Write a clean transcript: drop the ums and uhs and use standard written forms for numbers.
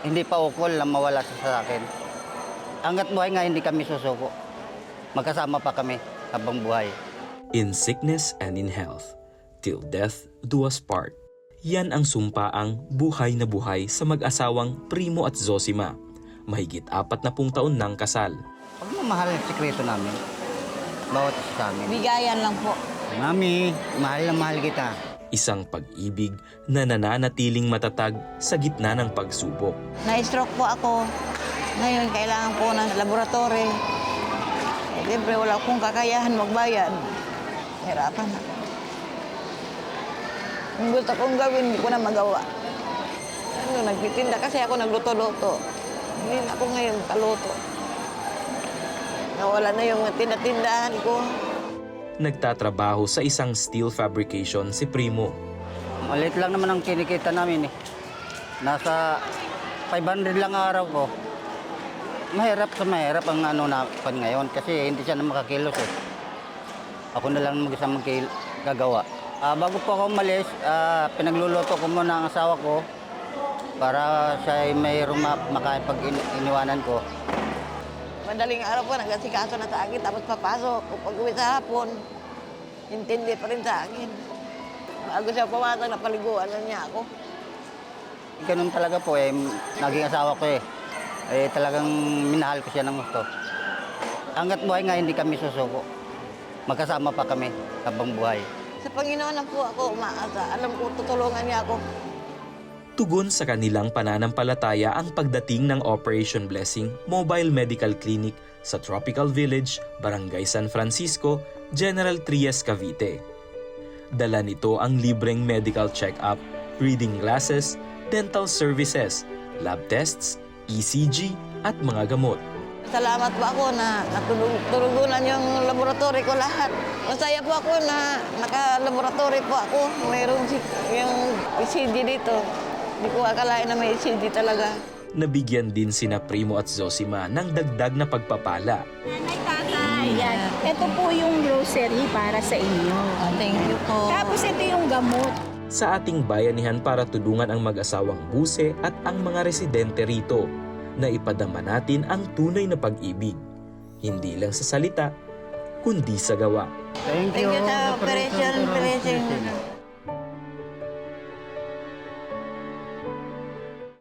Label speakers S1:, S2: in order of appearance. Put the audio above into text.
S1: hindi pa ukol na mawala siya sa akin. Hanggat buhay nga hindi kami susuko. Magkasama pa kami habang buhay.
S2: In sickness and in health, till death do us part. Yan ang sumpaang buhay na buhay sa mag-asawang Primo at Zosima. Mahigit 40 taon ng kasal.
S1: Pagmamahal ang sikreto namin. Bawat isa sa amin.
S3: Bigayan lang po.
S1: Mami, mahal na mahal kita.
S2: Isang pag-ibig na nananatiling matatag sa gitna ng pagsubok.
S3: Na-stroke po ako. Ngayon, kailangan po ng laboratory. Siyempre, wala akong kakayahan magbayad. Hirapan na. Kung gusto kong gawin, hindi ko na magawa. Nagtitinda kasi ako nagluto-luto. Hindi na ako ngayon kaluto. Nawala na yung tindahan ko.
S2: Nagtatrabaho sa isang steel fabrication si Primo.
S1: Maliit lang naman ang kinikita namin eh. Nasa 500 lang araw ko. Mahirap ang na ngayon kasi hindi siya na makakilos eh. Ako na lang mag-isa gagawa. Bago po ako umalis, pinagluluto ko muna ang asawa ko para siya ay mayroong makain pag iniwanan ko.
S3: Madaling araw po, nag-asikaso na sa akin, tapos papasok. Pag uwi sa hapon, intindi pa rin sa akin. Bago siya pumasok, napaliguan na niya ako.
S1: Ganun talaga po eh, naging asawa ko eh. Talagang minahal ko siya ng gusto. Hanggat buhay nga hindi kami susuko. Magkasama pa kami habang buhay.
S3: Sa Panginoon na po ako umaasa. Alam ko, tutulungan niya ako.
S2: Tugon sa kanilang pananampalataya ang pagdating ng Operation Blessing Mobile Medical Clinic sa Tropical Village, Barangay San Francisco, General Trias, Cavite. Dala nito ang libreng medical check-up, reading glasses, dental services, lab tests, ECG at mga gamot.
S3: Salamat po ako na natulugunan yung laboratory ko lahat. Masaya po ako na naka-laboratory po ako. Mayroong yung ECG dito. Hindi ko akalain na may ECG talaga.
S2: Nabigyan din sina Primo at Zosima ng dagdag na pagpapala.
S4: Nanay, tatay, yan. Ito po yung grocery para sa inyo.
S3: Thank you po.
S4: Tapos ito yung gamot.
S2: Sa ating bayanihan para tulungan ang mag-asawang Buse at ang mga residente rito na ipadama natin ang tunay na pag-ibig. Hindi lang sa salita, kundi sa gawa.
S1: Thank
S3: Thank you sa operation.